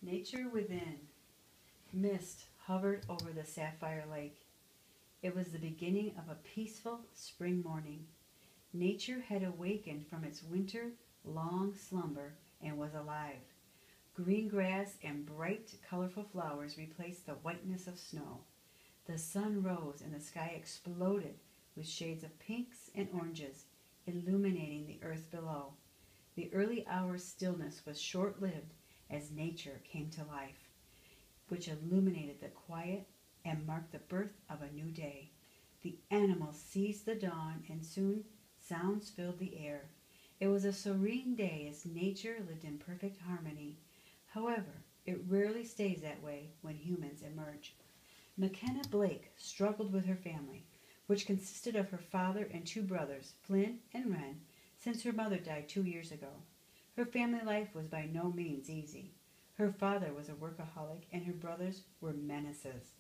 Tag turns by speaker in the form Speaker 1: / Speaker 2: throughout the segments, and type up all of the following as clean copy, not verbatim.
Speaker 1: Nature within. Mist hovered over the sapphire lake. It was the beginning of a peaceful spring morning. Nature had awakened from its winter-long slumber and was alive. Green grass and bright, colorful flowers replaced the whiteness of snow. The sun rose and the sky exploded with shades of pinks and oranges, illuminating the earth below. The early hour's stillness was short-lived as nature came to life, which illuminated the quiet and marked the birth of a new day. The animals seized the dawn, and soon sounds filled the air. It was a serene day as nature lived in perfect harmony. However, it rarely stays that way when humans emerge. McKenna Blake struggled with her family, which consisted of her father and two brothers, Flynn and Wren, since her mother died 2 years ago. Her family life was by no means easy. Her father was a workaholic and her brothers were menaces.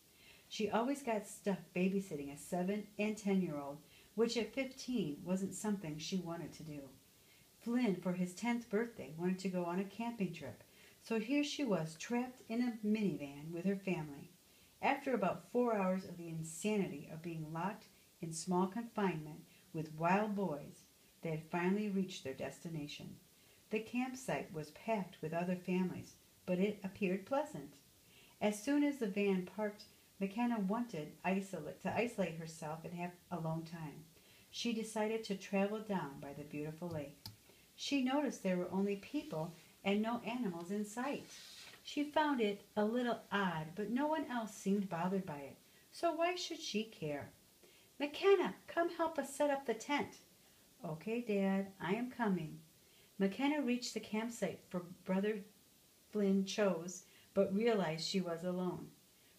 Speaker 1: She always got stuck babysitting a 7 and 10-year-old, which at 15 wasn't something she wanted to do. Flynn, for his 10th birthday, wanted to go on a camping trip, so here she was trapped in a minivan with her family. After about 4 hours of the insanity of being locked in small confinement with wild boys, they had finally reached their destination. The campsite was packed with other families, but it appeared pleasant. As soon as the van parked, McKenna wanted to isolate herself and have alone time. She decided to travel down by the beautiful lake. She noticed there were only people and no animals in sight. She found it a little odd, but no one else seemed bothered by it, so why should she care? "McKenna, come help us set up the tent." "Okay, Dad, I am coming." McKenna reached the campsite for Brother Flynn chose, but realized she was alone.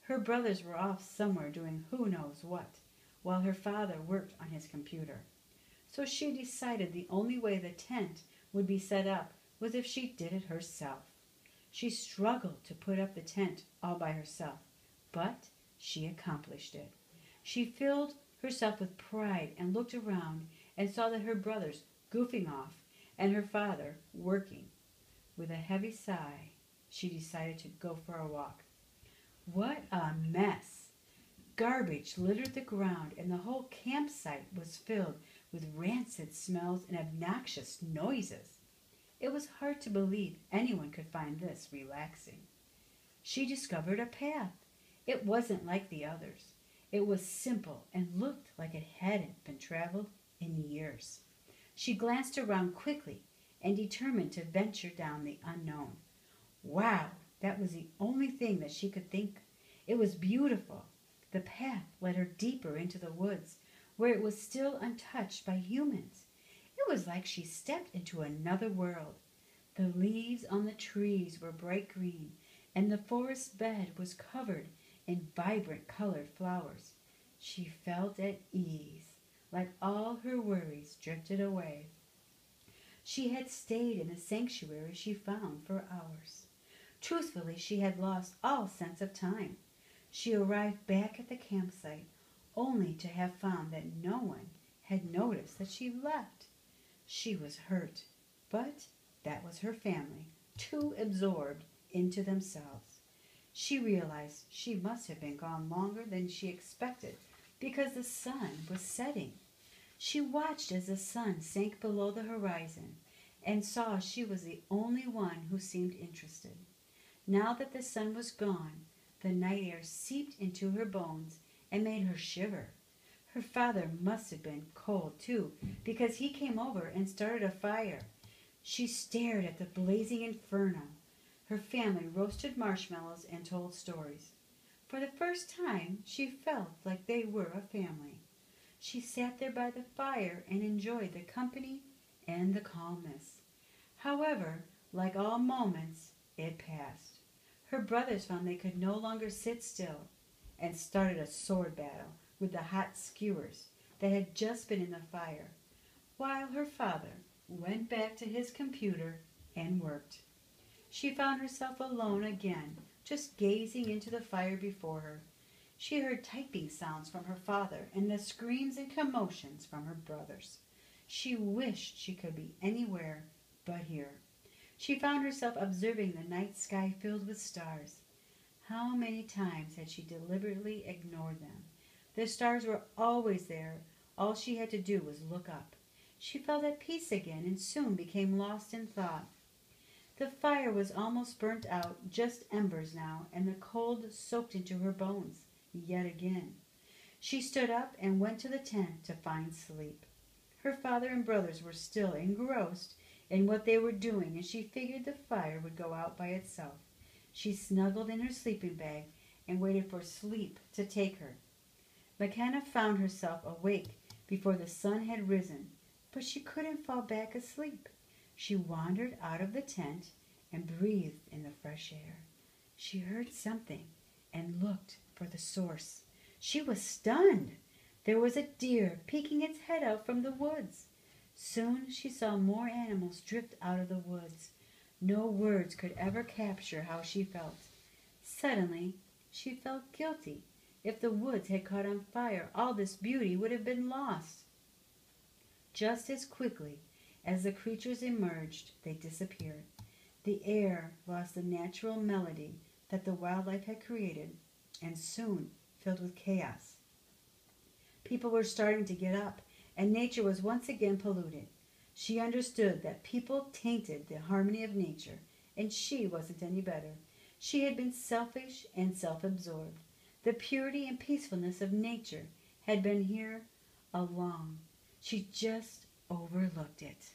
Speaker 1: Her brothers were off somewhere doing who knows what, while her father worked on his computer. So she decided the only way the tent would be set up was if she did it herself. She struggled to put up the tent all by herself, but she accomplished it. She filled herself with pride and looked around and saw that her brothers goofing off and her father working. With a heavy sigh, she decided to go for a walk. What a mess! Garbage littered the ground, and the whole campsite was filled with rancid smells and obnoxious noises. It was hard to believe anyone could find this relaxing. She discovered a path. It wasn't like the others. It was simple and looked like it hadn't been traveled in years. She glanced around quickly and determined to venture down the unknown. Wow, that was the only thing that she could think. It was beautiful. The path led her deeper into the woods, where it was still untouched by humans. It was like she stepped into another world. The leaves on the trees were bright green, and the forest bed was covered in vibrant colored flowers. She felt at ease, like all her worries drifted away. She had stayed in the sanctuary she found for hours. Truthfully, she had lost all sense of time. She arrived back at the campsite only to have found that no one had noticed that she left. She was hurt, but that was her family, too absorbed into themselves. She realized she must have been gone longer than she expected because the sun was setting. She watched as the sun sank below the horizon and saw she was the only one who seemed interested. Now that the sun was gone, the night air seeped into her bones and made her shiver. Her father must have been cold, too, because he came over and started a fire. She stared at the blazing inferno. Her family roasted marshmallows and told stories. For the first time, she felt like they were a family. She sat there by the fire and enjoyed the company and the calmness. However, like all moments, it passed. Her brothers found they could no longer sit still and started a sword battle with the hot skewers that had just been in the fire, while her father went back to his computer and worked. She found herself alone again, just gazing into the fire before her. She heard typing sounds from her father and the screams and commotions from her brothers. She wished she could be anywhere but here. She found herself observing the night sky filled with stars. How many times had she deliberately ignored them? The stars were always there. All she had to do was look up. She felt at peace again and soon became lost in thought. The fire was almost burnt out, just embers now, and the cold soaked into her bones yet again. She stood up and went to the tent to find sleep. Her father and brothers were still engrossed in what they were doing, and she figured the fire would go out by itself. She snuggled in her sleeping bag and waited for sleep to take her. McKenna found herself awake before the sun had risen, but she couldn't fall back asleep. She wandered out of the tent and breathed in the fresh air. She heard something and looked for the source. She was stunned. There was a deer peeking its head out from the woods. Soon she saw more animals drift out of the woods. No words could ever capture how she felt. Suddenly, she felt guilty. If the woods had caught on fire, all this beauty would have been lost. Just as quickly as the creatures emerged, they disappeared. The air lost the natural melody that the wildlife had created, and soon filled with chaos. People were starting to get up, and nature was once again polluted. She understood that people tainted the harmony of nature, and she wasn't any better. She had been selfish and self-absorbed. The purity and peacefulness of nature had been here along. She just overlooked it.